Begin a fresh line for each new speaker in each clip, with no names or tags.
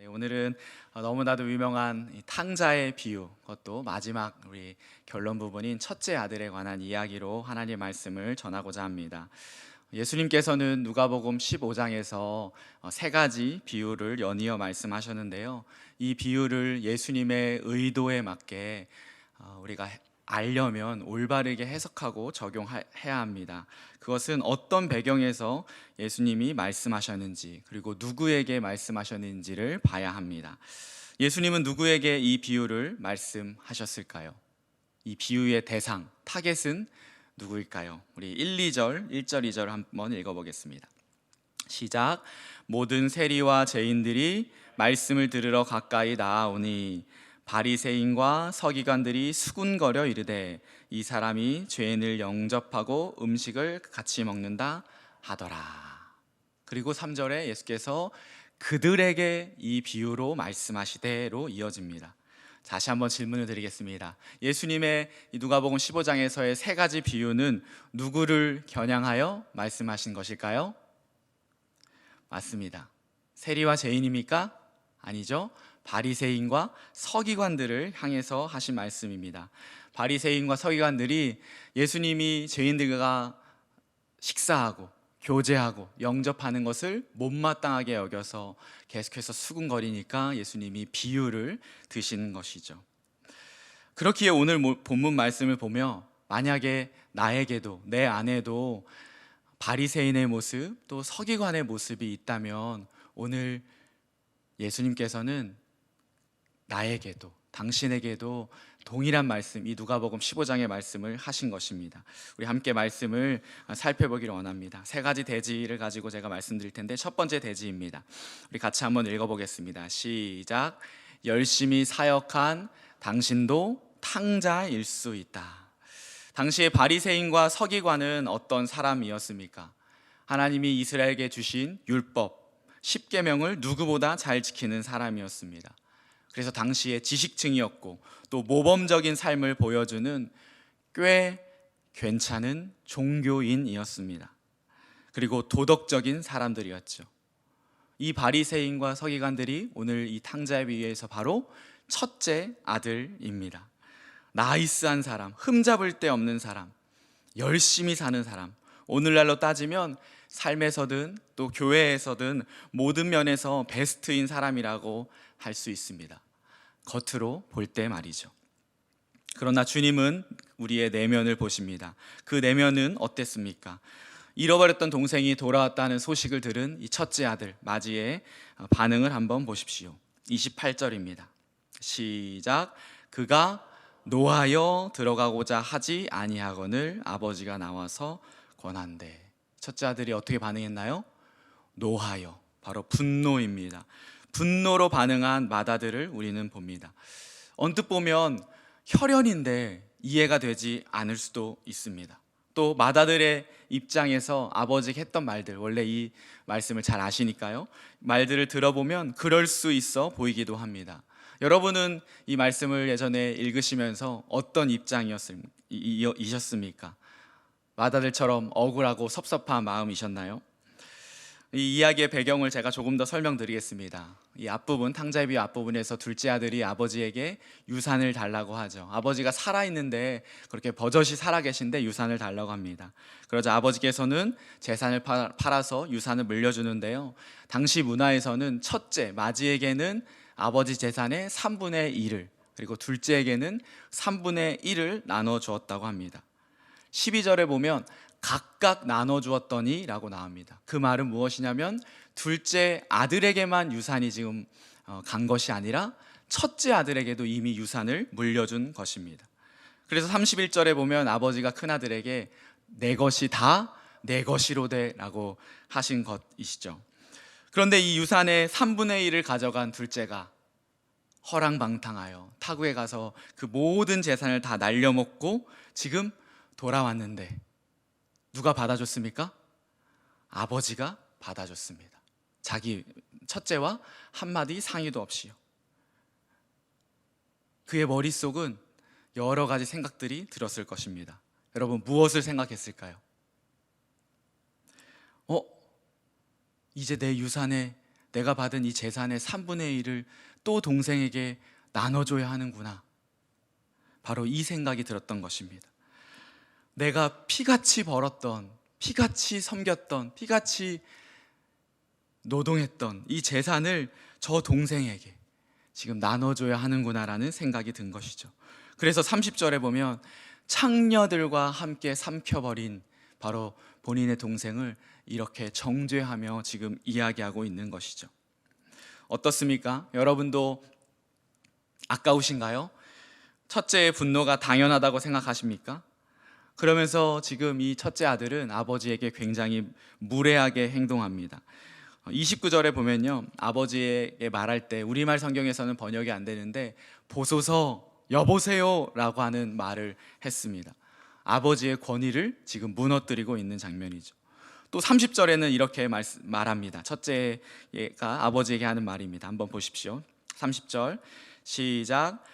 오늘은 너무나도 유명한 이 탕자의 비유, 그것도 마지막 우리 결론 부분인 첫째 아들에 관한 이야기로 하나님의 말씀을 전하고자 합니다. 예수님께서는 누가복음 15장에서 세 가지 비유를 연이어 말씀하셨는데요. 이 비유를 예수님의 의도에 맞게 우리가 알려면 올바르게 해석하고 적용해야 합니다. 그것은 어떤 배경에서 예수님이 말씀하셨는지, 그리고 누구에게 말씀하셨는지를 봐야 합니다. 예수님은 누구에게 이 비유를 말씀하셨을까요? 이 비유의 대상, 타겟은 누구일까요? 우리 1, 2절, 1절, 2절 한번 읽어보겠습니다. 시작. 모든 세리와 죄인들이 말씀을 들으러 가까이 나아오니 바리새인과 서기관들이 수군거려 이르되 이 사람이 죄인을 영접하고 음식을 같이 먹는다 하더라. 그리고 3절에 예수께서 그들에게 이 비유로 말씀하시되로 이어집니다. 다시 한번 질문을 드리겠습니다. 예수님의 누가복음 15장에서의 세 가지 비유는 누구를 겨냥하여 말씀하신 것일까요? 맞습니다. 세리와 죄인입니까? 아니죠. 바리새인과 서기관들을 향해서 하신 말씀입니다. 바리새인과 서기관들이 예수님이 죄인들과 식사하고 교제하고 영접하는 것을 못마땅하게 여겨서 계속해서 수군거리니까 예수님이 비유를 드시는 것이죠. 그렇기에 오늘 본문 말씀을 보며 만약에 나에게도 내 안에도 바리새인의 모습 또 서기관의 모습이 있다면 오늘 예수님께서는 나에게도 당신에게도 동일한 말씀, 이 누가복음 15장의 말씀을 하신 것입니다. 우리 함께 말씀을 살펴보기를 원합니다. 세 가지 대지를 가지고 제가 말씀드릴 텐데 첫 번째 대지입니다. 우리 같이 한번 읽어보겠습니다. 시작. 열심히 사역한 당신도 탕자일 수 있다. 당시의 바리새인과 서기관은 어떤 사람이었습니까? 하나님이 이스라엘에게 주신 율법 10계명을 누구보다 잘 지키는 사람이었습니다. 그래서 당시의 지식층이었고 또 모범적인 삶을 보여주는 꽤 괜찮은 종교인이었습니다. 그리고 도덕적인 사람들이었죠. 이 바리새인과 서기관들이 오늘 이 탕자의 비유에서 바로 첫째 아들입니다. 나이스한 사람, 흠잡을 데 없는 사람, 열심히 사는 사람, 오늘날로 따지면 삶에서든 또 교회에서든 모든 면에서 베스트인 사람이라고 할 수 있습니다. 겉으로 볼 때 말이죠. 그러나 주님은 우리의 내면을 보십니다. 그 내면은 어땠습니까? 잃어버렸던 동생이 돌아왔다는 소식을 들은 이 첫째 아들 마지의 반응을 한번 보십시오. 28절입니다. 시작. 그가 노하여 들어가고자 하지 아니하거늘 아버지가 나와서 권한대. 첫째 아들이 어떻게 반응했나요? 노하여, 바로 분노입니다. 분노로 반응한 맏아들을 우리는 봅니다. 언뜻 보면 혈연인데 이해가 되지 않을 수도 있습니다. 또 맏아들의 입장에서 아버지가 했던 말들, 원래 이 말씀을 잘 아시니까요, 말들을 들어보면 그럴 수 있어 보이기도 합니다. 여러분은 이 말씀을 예전에 읽으시면서 어떤 입장이셨습니까? 맏아들처럼 억울하고 섭섭한 마음이셨나요? 이 이야기의 배경을 제가 조금 더 설명드리겠습니다. 이 앞부분, 탕자의 비유 앞부분에서 둘째 아들이 아버지에게 유산을 달라고 하죠. 아버지가 살아있는데 그렇게 버젓이 살아계신데 유산을 달라고 합니다. 그러자 아버지께서는 재산을 팔아서 유산을 물려주는데요, 당시 문화에서는 첫째, 마지에게는 아버지 재산의 3분의 1을, 그리고 둘째에게는 3분의 1을 나눠주었다고 합니다. 12절에 보면 각각 나눠주었더니 라고 나옵니다. 그 말은 무엇이냐면 둘째 아들에게만 유산이 지금 간 것이 아니라 첫째 아들에게도 이미 유산을 물려준 것입니다. 그래서 31절에 보면 아버지가 큰아들에게 내 것이 다 내 것이로되 라고 하신 것이시죠. 그런데 이 유산의 3분의 1을 가져간 둘째가 허랑방탕하여 타국에 가서 그 모든 재산을 다 날려먹고 지금 돌아왔는데 누가 받아줬습니까? 아버지가 받아줬습니다. 자기 첫째와 한마디 상의도 없이요. 그의 머릿속은 여러 가지 생각들이 들었을 것입니다. 여러분, 무엇을 생각했을까요? 이제 내 유산의 내가 받은 이 재산의 3분의 1을 또 동생에게 나눠줘야 하는구나. 바로 이 생각이 들었던 것입니다. 내가 피같이 벌었던, 피같이 섬겼던, 피같이 노동했던 이 재산을 저 동생에게 지금 나눠줘야 하는구나라는 생각이 든 것이죠. 그래서 30절에 보면 창녀들과 함께 삼켜버린 바로 본인의 동생을 이렇게 정죄하며 지금 이야기하고 있는 것이죠. 어떻습니까? 여러분도 아까우신가요? 첫째의 분노가 당연하다고 생각하십니까? 그러면서 지금 이 첫째 아들은 아버지에게 굉장히 무례하게 행동합니다. 29절에 보면요, 아버지에게 말할 때 우리말 성경에서는 번역이 안 되는데 보소서, 여보세요 라고 하는 말을 했습니다. 아버지의 권위를 지금 무너뜨리고 있는 장면이죠. 또 30절에는 이렇게 말합니다. 첫째가 아버지에게 하는 말입니다. 한번 보십시오. 30절 시작.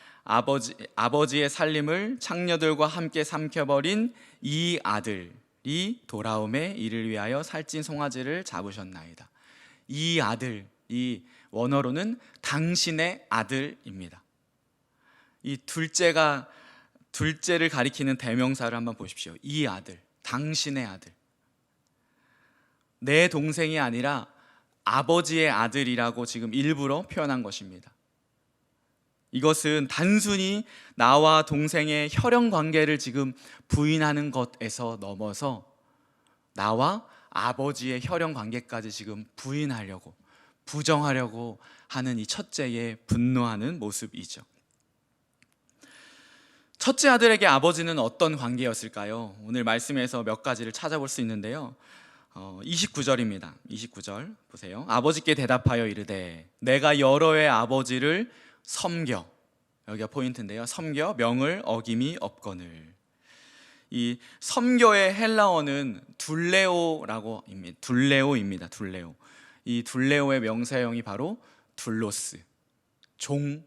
아버지의 살림을 창녀들과 함께 삼켜버린 이 아들이 돌아옴에 이를 위하여 살찐 송아지를 잡으셨나이다. 이 아들, 이 원어로는 당신의 아들입니다. 이 둘째를 가리키는 대명사를 한번 보십시오. 이 아들, 당신의 아들. 내 동생이 아니라 아버지의 아들이라고 지금 일부러 표현한 것입니다. 이것은 단순히 나와 동생의 혈연 관계를 지금 부인하는 것에서 넘어서 나와 아버지의 혈연 관계까지 지금 부인하려고, 부정하려고 하는 이 첫째의 분노하는 모습이죠. 첫째 아들에게 아버지는 어떤 관계였을까요? 오늘 말씀에서 몇 가지를 찾아볼 수 있는데요. 29절입니다. 29절 보세요. 아버지께 대답하여 이르되 내가 여러 해 아버지를 섬겨, 여기가 포인트인데요. 섬겨 명을 어김이 없거늘. 이 섬겨의 헬라어는 둘레오입니다. 둘레오. 이 둘레오의 명사형이 바로 둘로스, 종,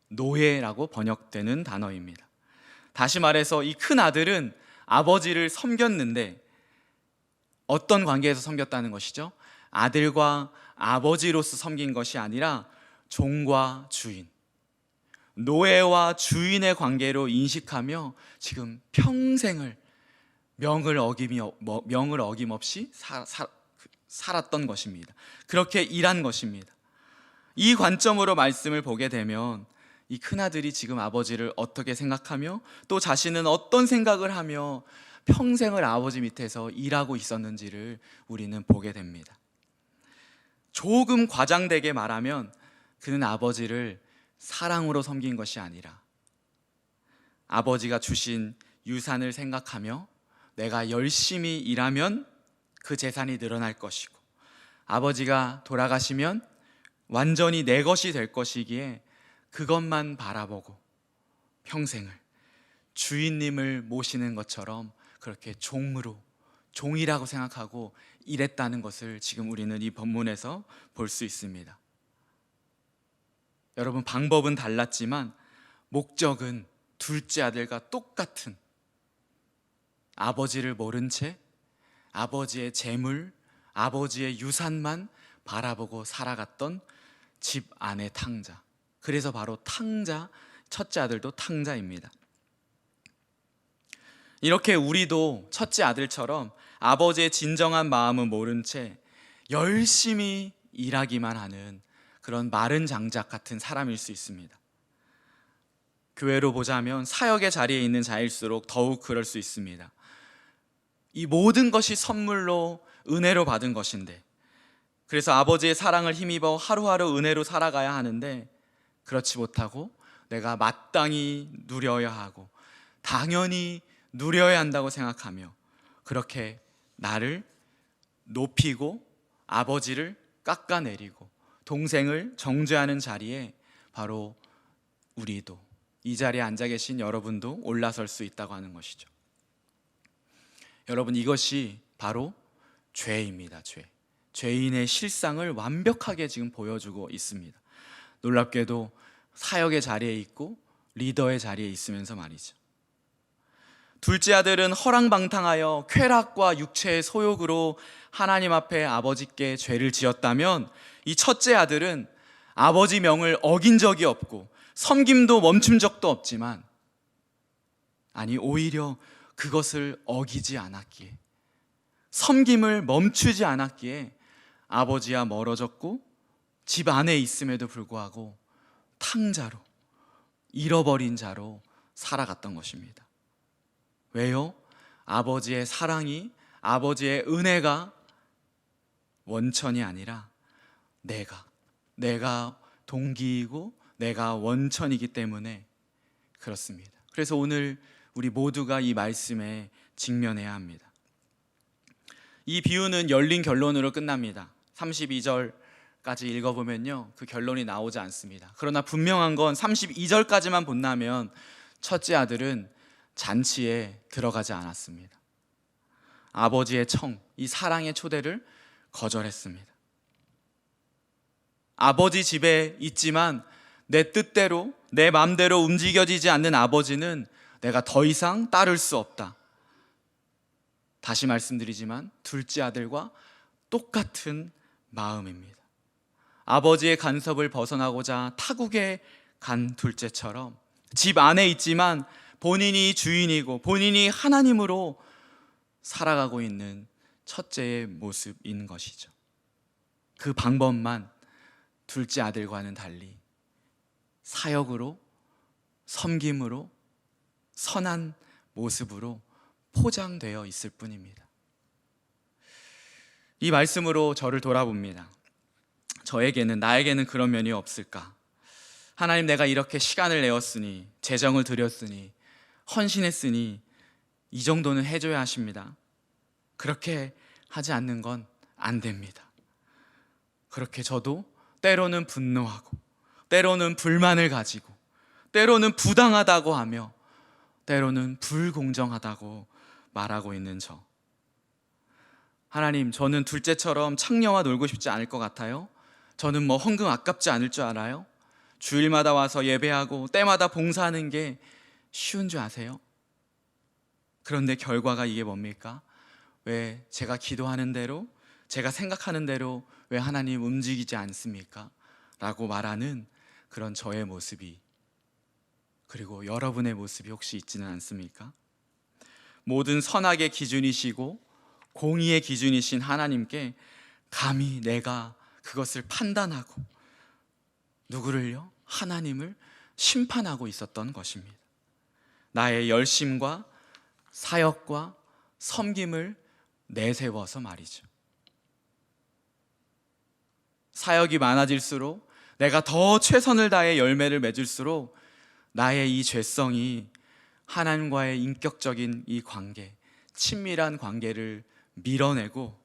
노예라고 번역되는 단어입니다. 다시 말해서 이 큰 아들은 아버지를 섬겼는데 어떤 관계에서 섬겼다는 것이죠? 아들과 아버지로서 섬긴 것이 아니라 종과 주인, 노예와 주인의 관계로 인식하며 지금 평생을 명을 어김없이 살았던 것입니다. 그렇게 일한 것입니다. 이 관점으로 말씀을 보게 되면 이 큰아들이 지금 아버지를 어떻게 생각하며 또 자신은 어떤 생각을 하며 평생을 아버지 밑에서 일하고 있었는지를 우리는 보게 됩니다. 조금 과장되게 말하면 그는 아버지를 사랑으로 섬긴 것이 아니라 아버지가 주신 유산을 생각하며 내가 열심히 일하면 그 재산이 늘어날 것이고 아버지가 돌아가시면 완전히 내 것이 될 것이기에 그것만 바라보고 평생을 주인님을 모시는 것처럼 그렇게 종이라고 생각하고 일했다는 것을 지금 우리는 이 본문에서 볼 수 있습니다. 여러분, 방법은 달랐지만 목적은 둘째 아들과 똑같은, 아버지를 모른 채 아버지의 재물, 아버지의 유산만 바라보고 살아갔던 집 안의 탕자. 그래서 바로 탕자, 첫째 아들도 탕자입니다. 이렇게 우리도 첫째 아들처럼 아버지의 진정한 마음은 모른 채 열심히 일하기만 하는 그런 마른 장작 같은 사람일 수 있습니다. 교회로 보자면 사역의 자리에 있는 자일수록 더욱 그럴 수 있습니다. 이 모든 것이 선물로 은혜로 받은 것인데, 그래서 아버지의 사랑을 힘입어 하루하루 은혜로 살아가야 하는데 그렇지 못하고 내가 마땅히 누려야 하고 당연히 누려야 한다고 생각하며 그렇게 나를 높이고 아버지를 깎아내리고 동생을 정죄하는 자리에 바로 우리도, 이 자리에 앉아 계신 여러분도 올라설 수 있다고 하는 것이죠. 여러분, 이것이 바로 죄입니다. 죄인의 실상을 완벽하게 지금 보여주고 있습니다. 놀랍게도 사역의 자리에 있고 리더의 자리에 있으면서 말이죠. 둘째 아들은 허랑방탕하여 쾌락과 육체의 소욕으로 하나님 앞에 아버지께 죄를 지었다면, 이 첫째 아들은 아버지 명을 어긴 적이 없고 섬김도 멈춘 적도 없지만, 아니 오히려 그것을 어기지 않았기에, 섬김을 멈추지 않았기에 아버지와 멀어졌고 집 안에 있음에도 불구하고 탕자로, 잃어버린 자로 살아갔던 것입니다. 왜요? 아버지의 사랑이, 아버지의 은혜가 원천이 아니라 내가 동기이고 내가 원천이기 때문에 그렇습니다. 그래서 오늘 우리 모두가 이 말씀에 직면해야 합니다. 이 비유는 열린 결론으로 끝납니다. 32절까지 읽어보면요, 그 결론이 나오지 않습니다. 그러나 분명한 건 32절까지만 본다면 첫째 아들은 잔치에 들어가지 않았습니다. 아버지의 청, 이 사랑의 초대를 거절했습니다. 아버지 집에 있지만 내 뜻대로, 내 마음대로 움직여지지 않는 아버지는 내가 더 이상 따를 수 없다. 다시 말씀드리지만 둘째 아들과 똑같은 마음입니다. 아버지의 간섭을 벗어나고자 타국에 간 둘째처럼 집 안에 있지만 본인이 주인이고 본인이 하나님으로 살아가고 있는 첫째의 모습인 것이죠. 그 방법만 둘째 아들과는 달리 사역으로, 섬김으로, 선한 모습으로 포장되어 있을 뿐입니다. 이 말씀으로 저를 돌아봅니다. 나에게는 그런 면이 없을까? 하나님, 내가 이렇게 시간을 내었으니, 재정을 들였으니, 헌신했으니 이 정도는 해줘야 하십니다. 그렇게 하지 않는 건 안 됩니다. 그렇게 저도 때로는 분노하고, 때로는 불만을 가지고, 때로는 부당하다고 하며, 때로는 불공정하다고 말하고 있는 저. 하나님, 저는 둘째처럼 창녀와 놀고 싶지 않을 것 같아요. 저는 헌금 아깝지 않을 줄 알아요. 주일마다 와서 예배하고 때마다 봉사하는 게 쉬운 줄 아세요? 그런데 결과가 이게 뭡니까? 왜 제가 기도하는 대로, 제가 생각하는 대로 왜 하나님 움직이지 않습니까? 라고 말하는 그런 저의 모습이, 그리고 여러분의 모습이 혹시 있지는 않습니까? 모든 선악의 기준이시고 공의의 기준이신 하나님께 감히 내가 그것을 판단하고 누구를요? 하나님을 심판하고 있었던 것입니다. 나의 열심과 사역과 섬김을 내세워서 말이죠. 사역이 많아질수록, 내가 더 최선을 다해 열매를 맺을수록 나의 이 죄성이 하나님과의 인격적인 이 관계, 친밀한 관계를 밀어내고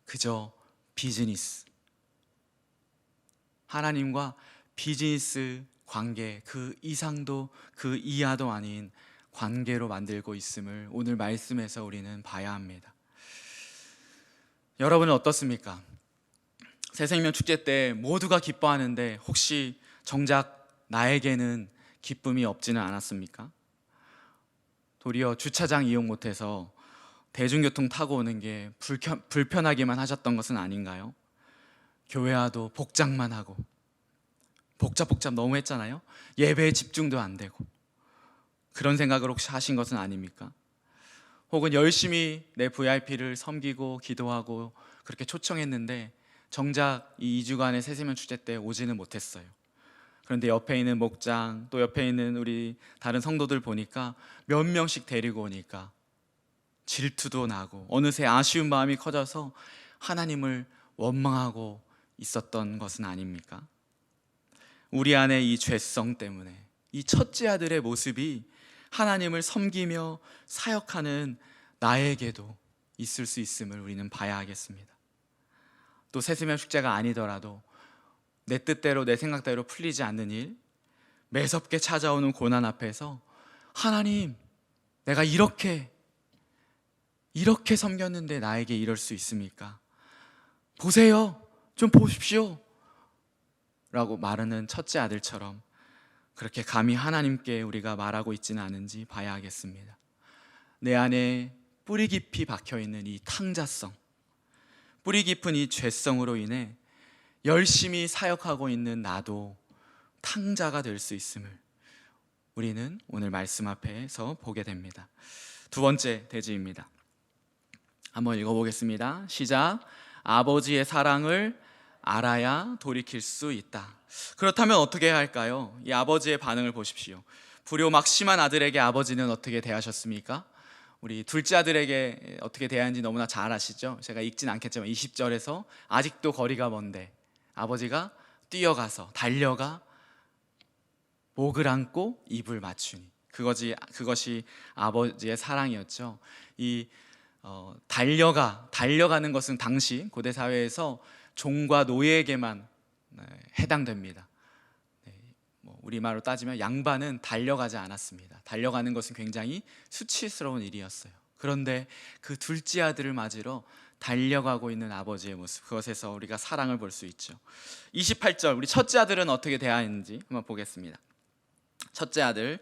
그저 비즈니스, 하나님과 비즈니스 관계, 그 이상도 그 이하도 아닌 관계로 만들고 있음을 오늘 말씀에서 우리는 봐야 합니다. 여러분은 어떻습니까? 새생명 축제 때 모두가 기뻐하는데 혹시 정작 나에게는 기쁨이 없지는 않았습니까? 도리어 주차장 이용 못해서 대중교통 타고 오는 게 불편하기만 하셨던 것은 아닌가요? 교회 와도 복장만 하고 복잡 너무 했잖아요. 예배에 집중도 안 되고, 그런 생각을 혹시 하신 것은 아닙니까? 혹은 열심히 내 VIP를 섬기고 기도하고 그렇게 초청했는데 정작 이 2주간의 새세명 축제 때 오지는 못했어요. 그런데 옆에 있는 목장, 또 옆에 있는 우리 다른 성도들 보니까 몇 명씩 데리고 오니까 질투도 나고 어느새 아쉬운 마음이 커져서 하나님을 원망하고 있었던 것은 아닙니까? 우리 안에 이 죄성 때문에 이 첫째 아들의 모습이 하나님을 섬기며 사역하는 나에게도 있을 수 있음을 우리는 봐야 하겠습니다. 또 새세명 축제가 아니더라도 내 뜻대로 내 생각대로 풀리지 않는 일, 매섭게 찾아오는 고난 앞에서 하나님, 내가 이렇게 섬겼는데 나에게 이럴 수 있습니까? 보세요, 좀 보십시오 라고 말하는 첫째 아들처럼 그렇게 감히 하나님께 우리가 말하고 있지는 않은지 봐야 하겠습니다. 내 안에 뿌리 깊이 박혀 있는 이 탕자성, 뿌리 깊은 이 죄성으로 인해 열심히 사역하고 있는 나도 탕자가 될 수 있음을 우리는 오늘 말씀 앞에서 보게 됩니다. 두 번째 대지입니다. 한번 읽어보겠습니다. 시작. 아버지의 사랑을 알아야 돌이킬 수 있다. 그렇다면 어떻게 해야 할까요? 이 아버지의 반응을 보십시오. 불효막심한 아들에게 아버지는 어떻게 대하셨습니까? 우리 둘째 아들에게 어떻게 대하는지 너무나 잘 아시죠? 제가 읽진 않겠지만 20절에서 아직도 거리가 먼데 아버지가 뛰어가서 달려가 목을 안고 입을 맞추니, 그것이 아버지의 사랑이었죠. 이 달려가는 것은 당시 고대 사회에서 종과 노예에게만 해당됩니다. 우리말로 따지면 양반은 달려가지 않았습니다. 달려가는 것은 굉장히 수치스러운 일이었어요. 그런데 그 둘째 아들을 맞으러 달려가고 있는 아버지의 모습, 그것에서 우리가 사랑을 볼 수 있죠. 28절, 우리 첫째 아들은 어떻게 대하였는지 한번 보겠습니다. 첫째 아들,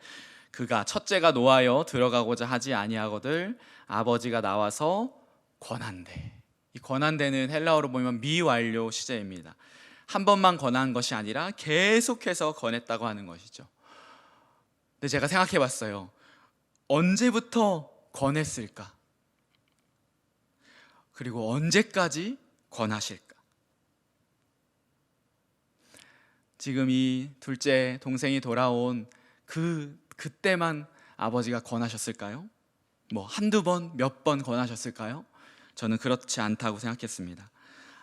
그가 첫째가 노하여 들어가고자 하지 아니하거늘 아버지가 나와서 권한대. 이 권한대는 헬라어로 보면 미완료 시제입니다. 한 번만 권한 것이 아니라 계속해서 권했다고 하는 것이죠. 근데 제가 생각해 봤어요. 언제부터 권했을까? 그리고 언제까지 권하실까? 지금 이 둘째 동생이 돌아온 그때만 아버지가 권하셨을까요? 한두 번, 몇 번 권하셨을까요? 저는 그렇지 않다고 생각했습니다.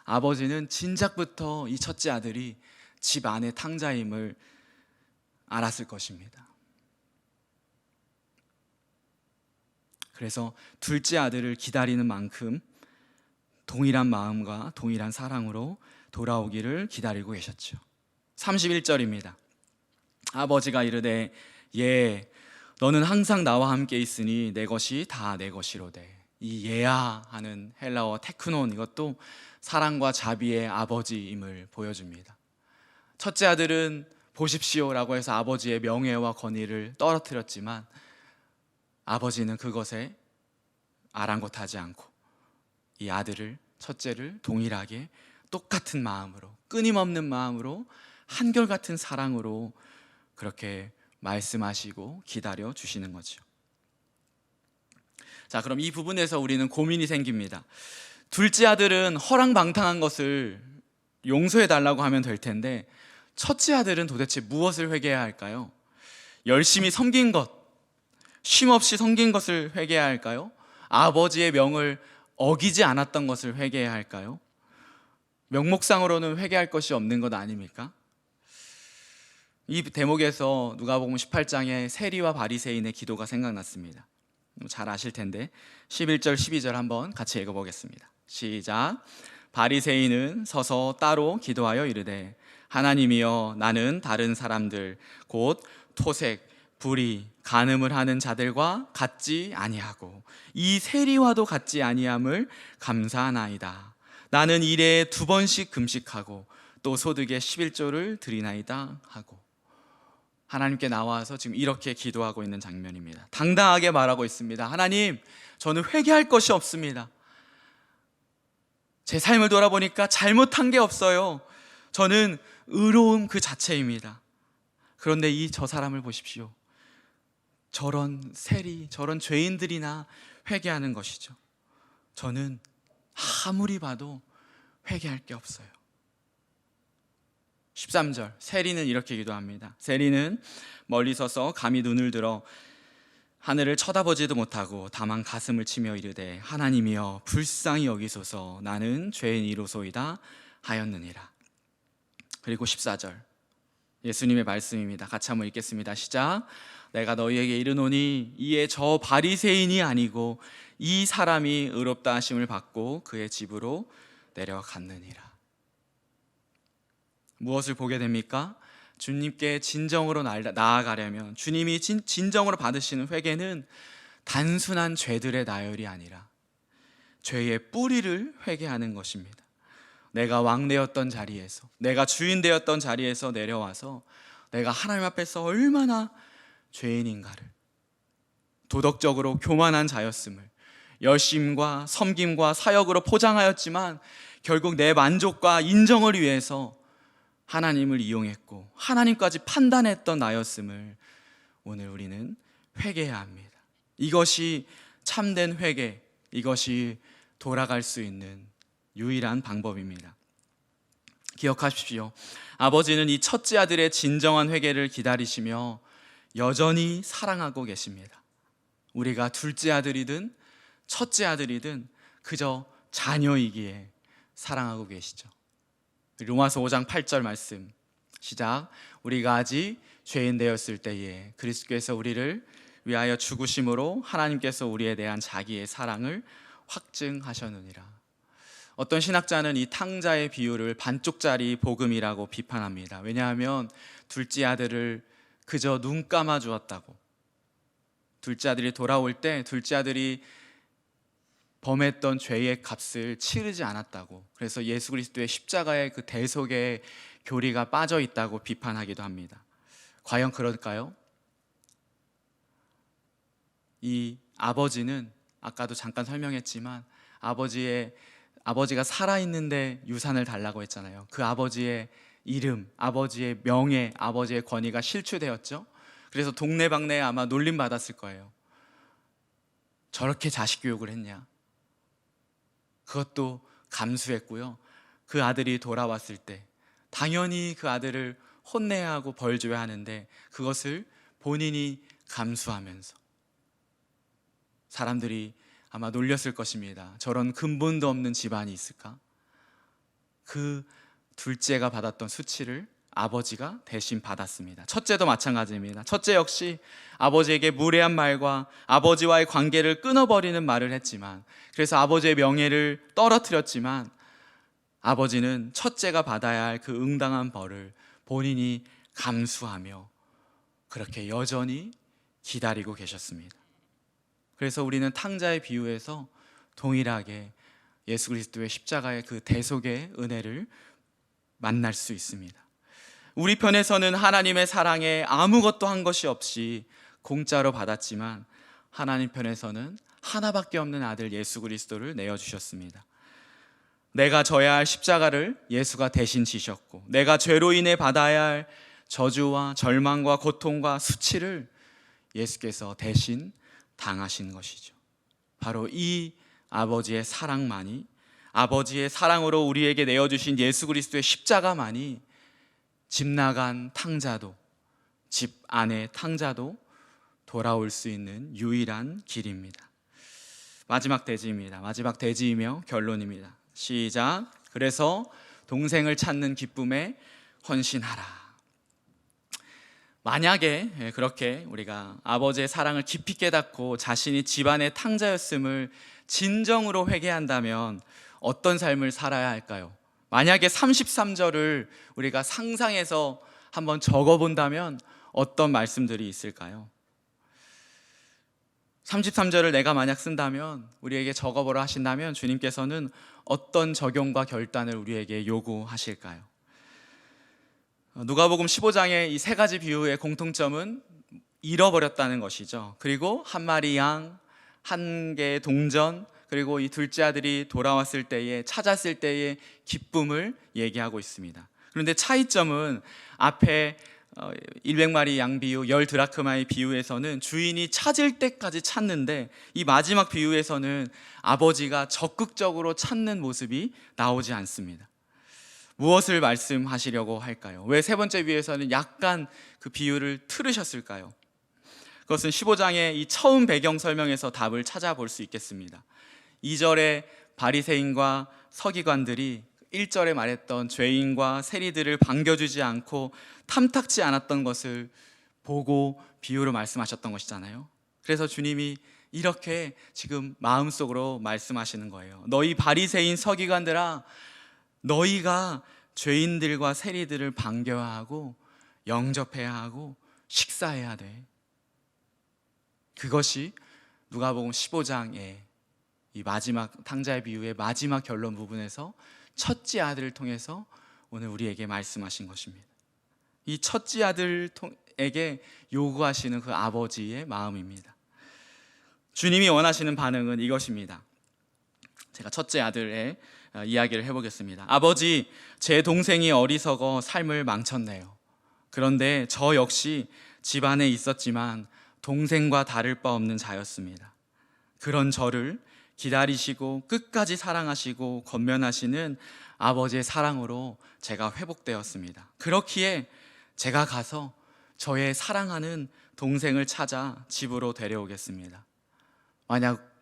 아버지는 진작부터 이 첫째 아들이 집 안의 탕자임을 알았을 것입니다. 그래서 둘째 아들을 기다리는 만큼 동일한 마음과 동일한 사랑으로 돌아오기를 기다리고 계셨죠. 31절입니다. 아버지가 이르되 예, 너는 항상 나와 함께 있으니 내 것이 다 내 것이로되. 이 예야 하는 헬라어 테크논, 이것도 사랑과 자비의 아버지임을 보여줍니다. 첫째 아들은 보십시오라고 해서 아버지의 명예와 권위를 떨어뜨렸지만 아버지는 그것에 아랑곳하지 않고 이 아들을, 첫째를 동일하게 똑같은 마음으로, 끊임없는 마음으로, 한결같은 사랑으로 그렇게 말씀하시고 기다려 주시는 거죠. 자, 그럼 이 부분에서 우리는 고민이 생깁니다. 둘째 아들은 허랑방탕한 것을 용서해 달라고 하면 될 텐데 첫째 아들은 도대체 무엇을 회개해야 할까요? 열심히 섬긴 것, 쉼없이 섬긴 것을 회개해야 할까요? 아버지의 명을 어기지 않았던 것을 회개해야 할까요? 명목상으로는 회개할 것이 없는 것 아닙니까? 이 대목에서 누가복음 18장의 세리와 바리새인의 기도가 생각났습니다. 잘 아실 텐데 11절 12절 한번 같이 읽어보겠습니다. 시작. 바리새인은 서서 따로 기도하여 이르되 하나님이여, 나는 다른 사람들 곧 토색, 불의, 간음을 하는 자들과 같지 아니하고 이 세리와도 같지 아니함을 감사하나이다. 나는 일에 2번씩 금식하고 또 소득의 11조를 드리나이다 하고, 하나님께 나와서 지금 이렇게 기도하고 있는 장면입니다. 당당하게 말하고 있습니다. 하나님, 저는 회개할 것이 없습니다. 제 삶을 돌아보니까 잘못한 게 없어요. 저는 의로움 그 자체입니다. 그런데 저 사람을 보십시오. 저런 세리, 저런 죄인들이나 회개하는 것이죠. 저는 아무리 봐도 회개할 게 없어요. 13절, 세리는 이렇게 기도합니다. 세리는 멀리 서서 감히 눈을 들어 하늘을 쳐다보지도 못하고 다만 가슴을 치며 이르되 하나님이여, 불쌍히 여기소서, 나는 죄인이로소이다 하였느니라. 그리고 14절, 예수님의 말씀입니다. 같이 한번 읽겠습니다. 시작. 내가 너희에게 이르노니 이에 저 바리새인이 아니고 이 사람이 의롭다 하심을 받고 그의 집으로 내려갔느니라. 무엇을 보게 됩니까? 주님께 진정으로 나아가려면, 주님이 진정으로 받으시는 회개는 단순한 죄들의 나열이 아니라 죄의 뿌리를 회개하는 것입니다. 내가 왕되었던 자리에서, 내가 주인 되었던 자리에서 내려와서 내가 하나님 앞에서 얼마나 죄인인가를 도덕적으로 교만한 자였음을 열심과 섬김과 사역으로 포장하였지만 결국 내 만족과 인정을 위해서 하나님을 이용했고 하나님까지 판단했던 나였음을 오늘 우리는 회개해야 합니다. 이것이 참된 회개, 이것이 돌아갈 수 있는 유일한 방법입니다. 기억하십시오. 아버지는 이 첫째 아들의 진정한 회개를 기다리시며 여전히 사랑하고 계십니다. 우리가 둘째 아들이든 첫째 아들이든 그저 자녀이기에 사랑하고 계시죠. 로마서 5장 8절 말씀 시작. 우리가 아직 죄인 되었을 때에 그리스도께서 우리를 위하여 죽으심으로 하나님께서 우리에 대한 자기의 사랑을 확증하셨느니라. 어떤 신학자는 이 탕자의 비유를 반쪽짜리 복음이라고 비판합니다. 왜냐하면 둘째 아들을 그저 눈 감아 주었다고. 둘째 아들이 돌아올 때 둘째 아들이 범했던 죄의 값을 치르지 않았다고. 그래서 예수 그리스도의 십자가의 그 대속의 교리가 빠져 있다고 비판하기도 합니다. 과연 그럴까요? 이 아버지는 아까도 잠깐 설명했지만 아버지가 살아있는데 유산을 달라고 했잖아요. 그 아버지의 이름, 아버지의 명예, 아버지의 권위가 실추되었죠. 그래서 동네방네에 아마 놀림 받았을 거예요. 저렇게 자식 교육을 했냐. 그것도 감수했고요. 그 아들이 돌아왔을 때 당연히 그 아들을 혼내야 하고 벌줘야 하는데 그것을 본인이 감수하면서 사람들이 아마 놀렸을 것입니다. 저런 근본도 없는 집안이 있을까? 그 둘째가 받았던 수치를 아버지가 대신 받았습니다. 첫째도 마찬가지입니다. 첫째 역시 아버지에게 무례한 말과 아버지와의 관계를 끊어버리는 말을 했지만, 그래서 아버지의 명예를 떨어뜨렸지만 아버지는 첫째가 받아야 할 그 응당한 벌을 본인이 감수하며 그렇게 여전히 기다리고 계셨습니다. 그래서 우리는 탕자의 비유에서 동일하게 예수 그리스도의 십자가의 그 대속의 은혜를 만날 수 있습니다. 우리 편에서는 하나님의 사랑에 아무것도 한 것이 없이 공짜로 받았지만 하나님 편에서는 하나밖에 없는 아들 예수 그리스도를 내어주셨습니다. 내가 져야 할 십자가를 예수가 대신 지셨고, 내가 죄로 인해 받아야 할 저주와 절망과 고통과 수치를 예수께서 대신 당하신 것이죠. 바로 이 아버지의 사랑만이, 아버지의 사랑으로 우리에게 내어주신 예수 그리스도의 십자가만이 집 나간 탕자도, 집 안의 탕자도 돌아올 수 있는 유일한 길입니다. 마지막 대지입니다. 마지막 대지이며 결론입니다. 시작. 그래서 동생을 찾는 기쁨에 헌신하라. 만약에 그렇게 우리가 아버지의 사랑을 깊이 깨닫고 자신이 집안의 탕자였음을 진정으로 회개한다면 어떤 삶을 살아야 할까요? 만약에 33절을 우리가 상상해서 한번 적어본다면 어떤 말씀들이 있을까요? 33절을 내가 만약 쓴다면, 우리에게 적어보라 하신다면 주님께서는 어떤 적용과 결단을 우리에게 요구하실까요? 누가복음 15장의 이 세 가지 비유의 공통점은 잃어버렸다는 것이죠. 그리고 한 마리 양, 한 개의 동전, 그리고 이 둘째 아들이 돌아왔을 때에, 찾았을 때의 기쁨을 얘기하고 있습니다. 그런데 차이점은 앞에 100마리 양 비유, 10드라크마의 비유에서는 주인이 찾을 때까지 찾는데, 이 마지막 비유에서는 아버지가 적극적으로 찾는 모습이 나오지 않습니다. 무엇을 말씀하시려고 할까요? 왜 세 번째 비유에서는 약간 그 비유를 틀으셨을까요? 그것은 15장의 이 처음 배경 설명에서 답을 찾아볼 수 있겠습니다. 2절에 바리새인과 서기관들이 1절에 말했던 죄인과 세리들을 반겨주지 않고 탐탁지 않았던 것을 보고 비유로 말씀하셨던 것이잖아요. 그래서 주님이 이렇게 지금 마음속으로 말씀하시는 거예요. 너희 바리새인 서기관들아, 너희가 죄인들과 세리들을 반겨하고 영접해야 하고 식사해야 돼. 그것이 누가복음 15장의 이 마지막 탕자의 비유의 마지막 결론 부분에서 첫째 아들을 통해서 오늘 우리에게 말씀하신 것입니다. 이 첫째 아들에게 요구하시는 그 아버지의 마음입니다. 주님이 원하시는 반응은 이것입니다. 제가 첫째 아들의 이야기를 해보겠습니다. 아버지, 제 동생이 어리석어 삶을 망쳤네요. 그런데 저 역시 집안에 있었지만 동생과 다를 바 없는 자였습니다. 그런 저를 기다리시고 끝까지 사랑하시고 권면하시는 아버지의 사랑으로 제가 회복되었습니다. 그렇기에 제가 가서 저의 사랑하는 동생을 찾아 집으로 데려오겠습니다. 만약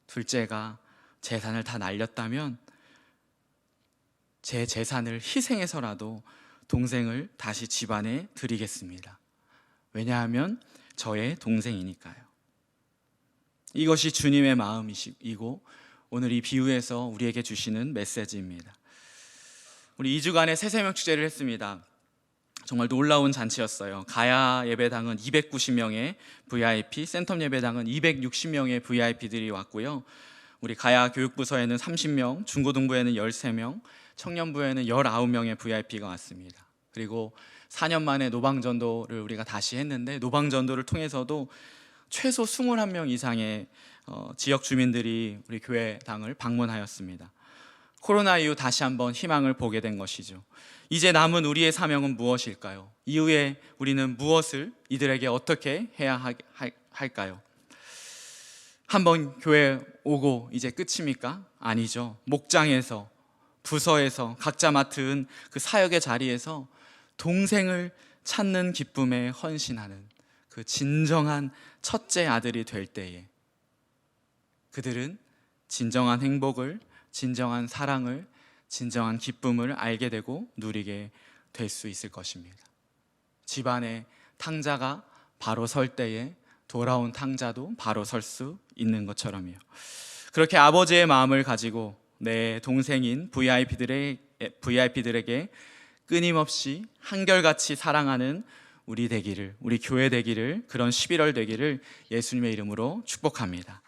둘째가 재산을 다 날렸다면 제 재산을 희생해서라도 동생을 다시 집안에 드리겠습니다. 왜냐하면 저의 동생이니까요. 이것이 주님의 마음이고 오늘 이 비유에서 우리에게 주시는 메시지입니다. 우리 2주간의 새새벽 축제를 했습니다. 정말 놀라운 잔치였어요. 가야 예배당은 290명의 VIP, 센텀 예배당은 260명의 VIP들이 왔고요. 우리 가야 교육부서에는 30명, 중고등부에는 13명, 청년부에는 19명의 VIP가 왔습니다. 그리고 4년 만에 노방전도를 우리가 다시 했는데 노방전도를 통해서도 최소 21명 이상의 지역 주민들이 우리 교회당을 방문하였습니다. 코로나 이후 다시 한번 희망을 보게 된 것이죠. 이제 남은 우리의 사명은 무엇일까요? 이후에 우리는 무엇을 이들에게 어떻게 해야 할까요? 한번 교회 오고 이제 끝입니까? 아니죠. 목장에서, 부서에서 각자 맡은 그 사역의 자리에서 동생을 찾는 기쁨에 헌신하는 그 진정한 첫째 아들이 될 때에 그들은 진정한 행복을, 진정한 사랑을, 진정한 기쁨을 알게 되고 누리게 될 수 있을 것입니다. 집안에 탕자가 바로 설 때에 돌아온 탕자도 바로 설 수 있는 것처럼요. 그렇게 아버지의 마음을 가지고 내 동생인 VIP들에게 끊임없이 한결같이 사랑하는 우리 되기를, 우리 교회 되기를, 그런 11월 되기를 예수님의 이름으로 축복합니다.